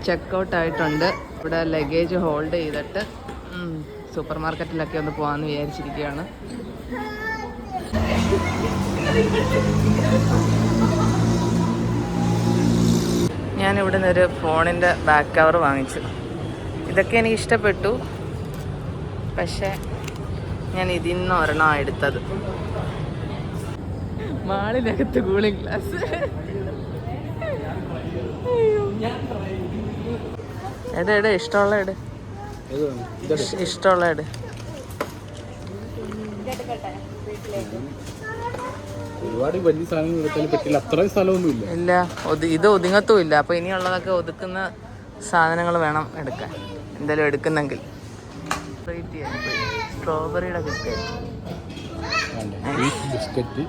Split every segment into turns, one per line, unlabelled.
Checkout ആയിട്ടുണ്ട്. ഇവിടെ luggage hold ചെയ്തിട്ട് സൂപ്പർ മാർക്കറ്റിലൊക്കെ ഒന്ന് പോകാമെന്ന് വിചാരിച്ചിരിക്കുകയാണ്. ഞാനിവിടെ നിന്നൊരു ഫോണിൻ്റെ ബാക്ക് കവർ വാങ്ങിച്ചു. ഇതൊക്കെ എനിക്ക് ഇഷ്ടപ്പെട്ടു, പക്ഷേ ഞാൻ ഇതിൽ നിന്ന് ഒരെണ്ണം എടുത്തത്. മാളിനകത്ത് കൂളിംഗ് ഗ്ലാസ്. എടെ ഇഷ്ടമുള്ള ഇഷ്ടമുള്ള
ഒരുപാട് വലിയ സാധനങ്ങൾ എടുത്താലും പറ്റില്ല, അത്രയും സ്ഥലമൊന്നുമില്ല.
ഇല്ല, ഇത് ഒതുങ്ങത്തും ഇല്ല. അപ്പോൾ ഇനിയുള്ളതൊക്കെ ഒതുക്കുന്ന സാധനങ്ങൾ വേണം എടുക്കാൻ, എന്തായാലും എടുക്കുന്നെങ്കിൽ. സ്ട്രോബെറിയുടെ
ബിസ്ക്കറ്റ്,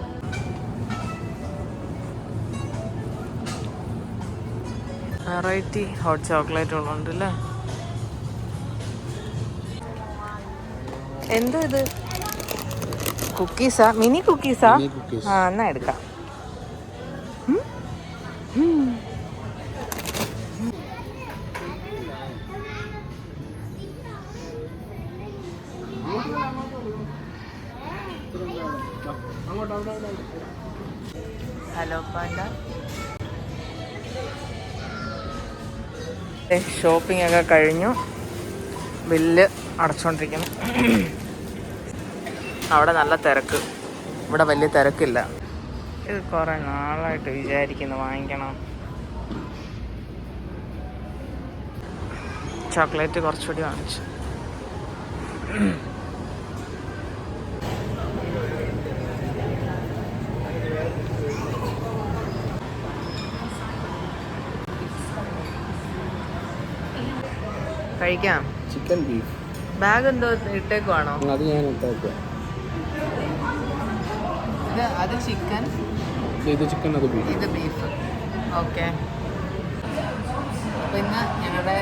വെറൈറ്റി ഹോട്ട് ചോക്ലേറ്റുകളുണ്ടല്ലേ. എന്തോ ഇത് കുക്കീസാ? മിനി കുക്കീസാ? ആ, എന്നാ എടുക്കാം. Hello panda. ഷോപ്പിംഗ് ഒക്കെ കഴിഞ്ഞു, ബില്ല് അടച്ചോണ്ടിരിക്കുന്നു. അവിടെ നല്ല തിരക്ക്, ഇവിടെ വലിയ തിരക്കില്ല. ഇത് കുറേ നാളായിട്ട് വിചാരിക്കുന്നു വാങ്ങിക്കണം. ചോക്ലേറ്റ് കുറച്ചുകൂടി വാങ്ങിച്ചു. കഴിക്കാം.
ചിക്കൻ ബീഫ്
ബാഗ് എന്തോ ഇട്ടേക്കുവാണോ?
അത് ഞാൻ ഇട്ടേക്കുക.
അത് ചിക്കൻ,
ഇത് ചിക്കൻ, അത് ബീഫ്.
ഇത് ബീഫ്. ഓക്കെ. അപ്പോൾ ഇന്ന് ഞങ്ങളുടെ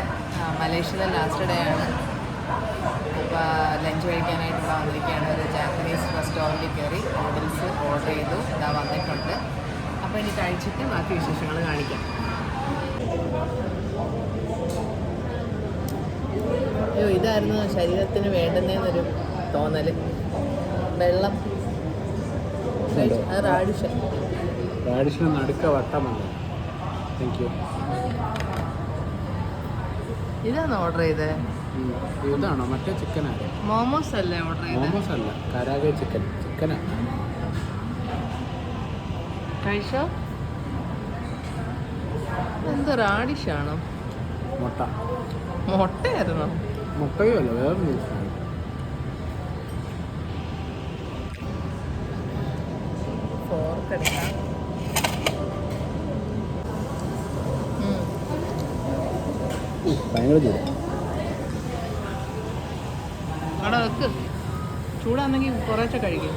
മലേഷ്യയിലെ ലാസ്റ്റ് ഡേ ആണ്. അപ്പോൾ ലഞ്ച് കഴിക്കാനായിട്ട് ഇവിടെ വന്നിരിക്കുകയാണ്. ഒരു ജാപ്പനീസ് റെസ്റ്റോറൻറ്റിൽ കയറി നൂഡിൽസ് ഓർഡർ ചെയ്തു, ഇതാ വന്നിട്ടുണ്ട്. അപ്പോൾ ഇനി കഴിച്ചിട്ട് ബാക്കി വിശേഷങ്ങൾ കാണിക്കാം. അയ്യോ, ഇതായിരുന്നു ശരീരത്തിന് വേണ്ടുന്നതെന്നൊരു തോന്നൽ. വെള്ളം,
റാഡിഷിന് നടുക്ക വട്ടമല്ല. Thank you.
ഇതാണോ ഓർഡർ ചെയ്തത്?
ഇതാണോ? മറ്റേ ചിക്കനാണ്.
മോമോസ് അല്ലേ ഓർഡർ ചെയ്തത്?
മോമോസ് അല്ല, കരാഗെ ചിക്കനാണ്.
കഴിച്ചോ? എന്തോ റാഡിഷാണോ? മുട്ടയായിരുന്നോ?
മുട്ടയോ അല്ല, വേറെ ദിവസമാണ്. ഭയങ്കര ചൂട്.
അവിടെ വെക്ക്, ചൂടാണെങ്കിൽ കുറേശ്ശെ കഴിക്കും.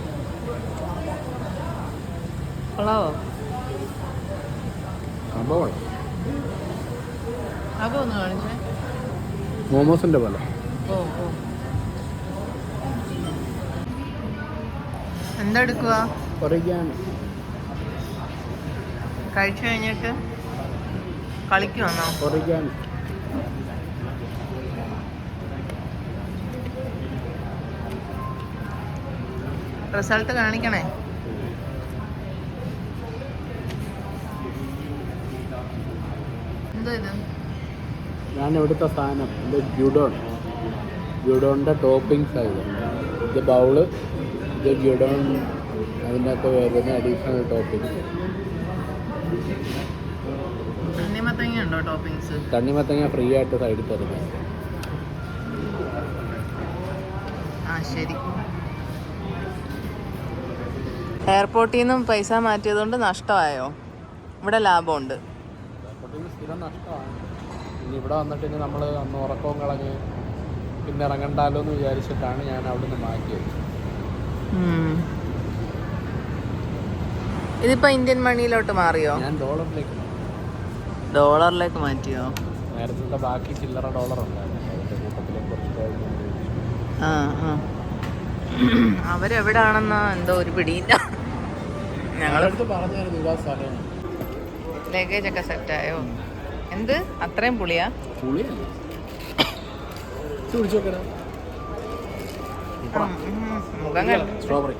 കൊള്ളാവോ?
സംഭവം
അതൊക്കെ ഒന്ന് കാണിച്ചേ.
മോമോസിന്റെ പോലെ.
ഓ ഓ, എന്താ എടുക്കുക? കഴിച്ചു കഴിഞ്ഞിട്ട് കളിക്കുവാണോ? റിസൾട്ട് കാണിക്കണേ. എന്തോ ഇത്?
ഞാൻ ഇവിടുത്തെ സാധനം ഇത് ഗ്യൂഡോണിൻ്റെ ടോപ്പിങ്സ് ആയത്. ഇത് ബൗള്, ഇത് ഗ്യൂഡോൺ, അതിൻ്റെ അകത്ത് വരുന്ന അഡീഷണൽ ടോപ്പിങ്സ്.
തണ്ണിമത്തങ്ങ ഉണ്ടോ ടോപ്പിങ്സ്?
തണ്ണിമത്തങ്ങ ഫ്രീ ആയിട്ട് സൈഡിൽ തരുന്നത്.
ആ ശരി. എയർപോർട്ടിൽ നിന്നും പൈസ മാറ്റിയതുകൊണ്ട് നഷ്ടമായോ? ഇവിടെ ലാഭമുണ്ട്.
സ്ഥിരം നഷ്ടമാണ്. ഇനി ഇവിടെ വന്നിട്ട് ഇനി നമ്മൾ അന്ന് ഉറക്കവും കളഞ്ഞ് പിന്നെ ഇറങ്ങണ്ടല്ലോ എന്ന് വിചാരിച്ചിട്ടാണ് ഞാൻ അവിടെ നിന്ന് മാറ്റിയത്.
ഇതിപ്പോ ഇന്ത്യൻ മണിയിലോട്ട് മാറിയോ?
ഞാൻ
ഡോളറിലേക്ക് മാറ്റിയോ?
നേരത്തെ ബാക്കി ചില്ലറ ഡോളർ ഉണ്ടായിരുന്നു, അതിന്റെ കൂട്ടത്തിലെ കുറച്ച്.
അവരെവിടാണെന്നാ എന്തോ ഒരു പിടിയില്ല.
ഞങ്ങളടുത്ത് പറഞ്ഞായിരുന്നു ഇതാ സ്ഥലം.
ലഗേജ് ഒക്കെ സെറ്റായോ? എന്ത് അത്രയും പുളിയാ?
പുളിയല്ല, കുടിച്ചോക്കടാ.
മുഖം കണ്ടു.
സ്ട്രോബെറി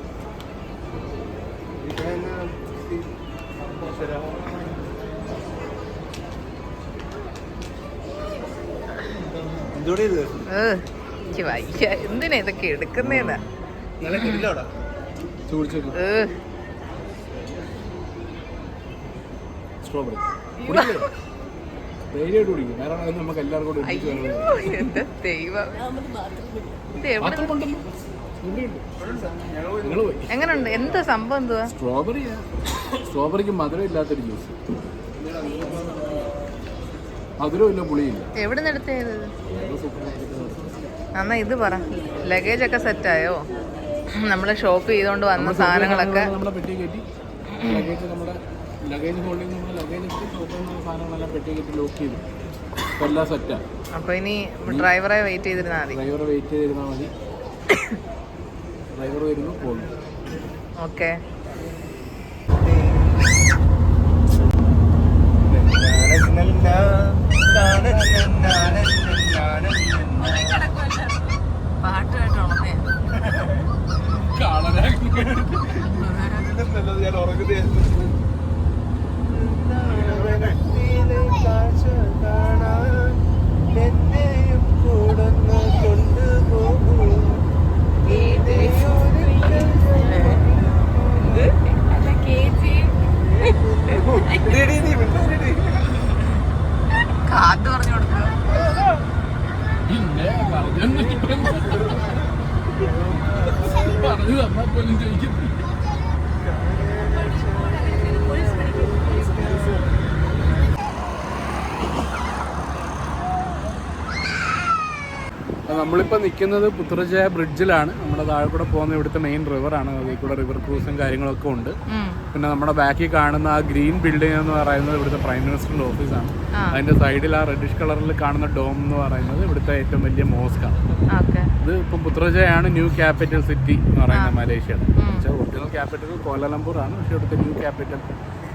എന്തിനാ ഇതൊക്കെ എടുക്കുന്നേന്നാ?
സ്ട്രോബെറി ധൈര്യമായിട്ട് കുടിക്കും. കാരണം അത് നമുക്ക് എല്ലാവർക്കും കൂടെ
എന്റെ ദൈവം, എങ്ങനെയുണ്ട്? എന്താ സംഭവം? എന്തുവാ?
സ്ട്രോബെറിക്ക് മധുരം ഇല്ലാത്തൊരു ജ്യൂസ്. മധുരമില്ല, പുളിയില്ല.
എവിടെ നിന്ന് എടുത്തത്? എന്നാ ഇത് പറ, ലഗേജ് ഒക്കെ സെറ്റായോ? നമ്മള് ഷോപ്പ് ചെയ്തോണ്ട് വന്ന സാധനങ്ങളൊക്കെ
നമ്മളെ പെട്ടി കയറ്റി, ലഗേജ് നമ്മുടെ ലഗേജ് ഹോൾഡിംഗ് നമ്മുടെ ലഗേജ് സാധനങ്ങളെല്ലാം പെട്ടി കയറ്റി ലോക്ക് ചെയ്തു. എല്ലാം സെറ്റാണ്.
അപ്പൊ ഇനി ഡ്രൈവറെ വെയിറ്റ് ചെയ്തിരുന്നാൽ മതി.
ഡ്രൈവർ വരുന്നു, പോകുന്നു.
ഓക്കെ. പാട്ടുമായിട്ട് ഉണന്നേ
ഞാൻ ഉറങ്ങുന്നേ.
കാത്ത് പറഞ്ഞു കൊടുക്കുക.
പറഞ്ഞു തന്നാ പോലും ചോദിക്കും. നമ്മളിപ്പോൾ നിൽക്കുന്നത് പുത്രജയ ബ്രിഡ്ജിലാണ്. നമ്മുടെ താഴെ കൂടെ പോകുന്ന ഇവിടുത്തെ മെയിൻ റിവറാണ്. അതിൽ കൂടെ റിവർ ക്രൂസും കാര്യങ്ങളൊക്കെ ഉണ്ട്. പിന്നെ നമ്മുടെ ബാക്കിൽ കാണുന്ന ആ ഗ്രീൻ ബിൽഡിംഗ് എന്ന് പറയുന്നത് ഇവിടുത്തെ പ്രൈം മിനിസ്റ്ററിൻ്റെ ഓഫീസാണ്. അതിൻ്റെ സൈഡിൽ ആ റെഡിഷ് കളറിൽ കാണുന്ന ഡോം എന്ന് പറയുന്നത് ഇവിടുത്തെ ഏറ്റവും വലിയ മോസ്കാണ്. ഇത് ഇപ്പം പുത്രജയാണ് ന്യൂ ക്യാപിറ്റൽ സിറ്റി എന്ന് പറയുന്നത് മലേഷ്യയുടെ. പക്ഷേ ഒറിജിനൽ ക്യാപിറ്റൽ കോലാലംപൂർ ആണ്. പക്ഷേ ഇവിടുത്തെ ന്യൂ ക്യാപിറ്റൽ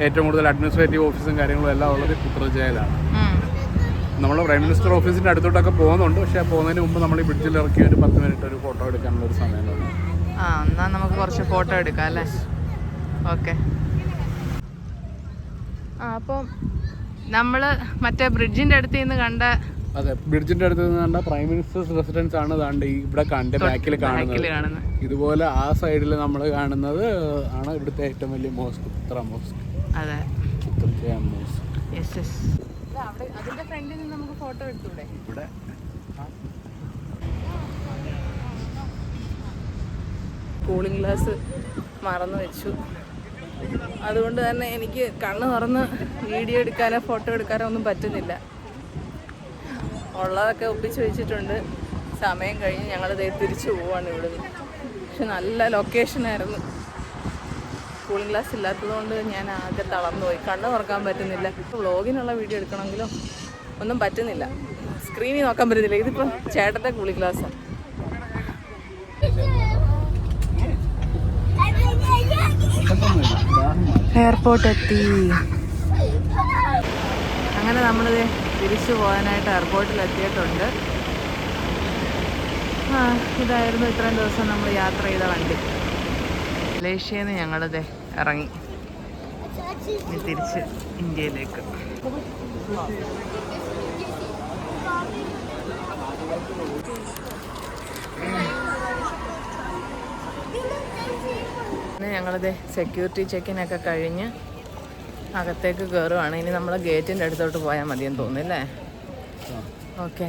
ഏറ്റവും കൂടുതൽ അഡ്മിനിസ്ട്രേറ്റീവ് ഓഫീസും കാര്യങ്ങളും എല്ലാം ഉള്ളത് പുത്രജയിലാണ്. നമ്മൾ പ്രൈം മിനിസ്റ്റർ ഓഫീസിൻ്റെ അടുത്തോട്ടൊക്കെ പോകുന്നുണ്ട്. പക്ഷേ പോകുന്നതിന് മുമ്പ് നമ്മൾ ഈ ബ്രിഡ്ജിൽ ഇറക്കി ഒരു 10 മിനിറ്റ് ഒരു ഫോട്ടോ എടുക്കാനുള്ള ഒരു സമയം തന്നെ.
എന്നാൽ നമുക്ക് കുറച്ച് ഫോട്ടോ എടുക്കാം അല്ലേ? ഓക്കെ. അപ്പം നമ്മൾ മറ്റേ ബ്രിഡ്ജിൻ്റെ അടുത്ത് നിന്ന് കണ്ട,
അതെ, ബ്രിഡ്ജിൻ്റെ അടുത്ത് നിന്ന് കണ്ട പ്രൈം മിനിസ്റ്റേഴ്സ് റെസിഡൻസ് ആണ് ദാണ്ട് ഇവിടെ കണ്ട ബാക്കിൽ കാണുന്നത്. ഇതുപോലെ ആ സൈഡിൽ നമ്മൾ കാണുന്നത് ആണ് ഇവിടുത്തെ ഏറ്റവും വലിയ മോസ്ക്, ഉത്തര മോസ്ക്.
അതെ,
മോസ്ക്.
Yes yes. അതിന്റെ ഫ്രണ്ടിൽ നിന്ന് നമുക്ക് ഫോട്ടോ എടുത്തൂടെ?
ഇവിടെ
കൂളിംഗ് ഗ്ലാസ് മറന്നു വെച്ചു. അതുകൊണ്ട് തന്നെ എനിക്ക് കണ്ണ് തുറന്ന് വീഡിയോ എടുക്കാനോ ഫോട്ടോ എടുക്കാനോ ഒന്നും പറ്റുന്നില്ല. ഉള്ളതൊക്കെ ഒപ്പിച്ച് വെച്ചിട്ടുണ്ട്. സമയം കഴിഞ്ഞ് ഞങ്ങൾ തിരിച്ചു പോവാണ് ഇവിടുന്ന്. പക്ഷെ നല്ല ലൊക്കേഷനായിരുന്നു. കൂളിംഗ് ഗ്ലാസ് ഇല്ലാത്തതുകൊണ്ട് ഞാൻ ആകെ തളർന്നു പോയി. കണ്ണ് തുറക്കാൻ പറ്റുന്നില്ല. വ്ളോഗിനുള്ള വീഡിയോ എടുക്കണമെങ്കിലും ഒന്നും പറ്റുന്നില്ല. സ്ക്രീനിൽ നോക്കാൻ പറ്റുന്നില്ല. ഇതിപ്പോൾ ചേട്ടൻ്റെ കൂളിംഗ് ഗ്ലാസ്സാണ്. എയർപോർട്ട് എത്തി. അങ്ങനെ നമ്മൾ തിരിച്ചു പോകാനായിട്ട് എയർപോർട്ടിൽ എത്തിയിട്ടുണ്ട്. ഇതായിരുന്നു ഇത്രയും ദിവസം നമ്മൾ യാത്ര ചെയ്ത വണ്ടി. മലേഷ്യയിൽ നിന്ന് ഞങ്ങളിത് ഇറങ്ങി ഇനി തിരിച്ച് ഇന്ത്യയിലേക്ക്. ഞങ്ങളിത് സെക്യൂരിറ്റി ചെക്കിനൊക്കെ കഴിഞ്ഞ് അകത്തേക്ക് കയറുവാണ്. ഇനി നമ്മൾ ഗേറ്റിൻ്റെ അടുത്തോട്ട് പോയാൽ മതിയെന്ന് തോന്നുന്നില്ലേ? ഓക്കെ.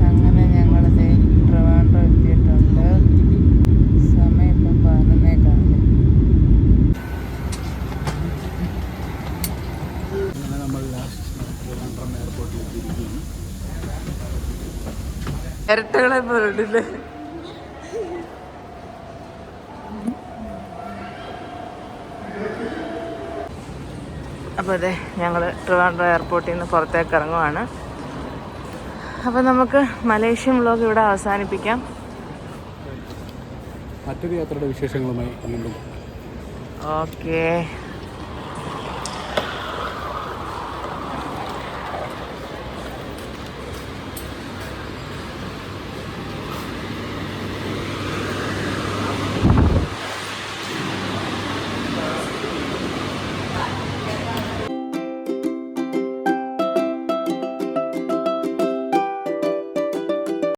അങ്ങനെ ഞങ്ങളിത് ട്രിവാൻഡ്രം എത്തിയിട്ടുണ്ട്. സമയം ഇപ്പം 11:15.
അങ്ങനെ നമ്മൾ ട്രിവാൻഡ്രം എയർപോർട്ടിൽ എത്തിയിരിക്കുകയാണ്.
ഇരട്ടകളെ പോലുണ്ടല്ലേ? അപ്പോൾ അതെ ഞങ്ങൾ ട്രിവാൻഡ്രം എയർപോർട്ടിൽ നിന്ന് പുറത്തേക്ക് ഇറങ്ങുവാണ്. അപ്പോൾ നമുക്ക് മലേഷ്യൻ വ്ലോഗ് ഇവിടെ അവസാനിപ്പിക്കാം.
മറ്റൊരു യാത്രയുടെ വിശേഷങ്ങളുമായി വീണ്ടും.
ഓക്കേ.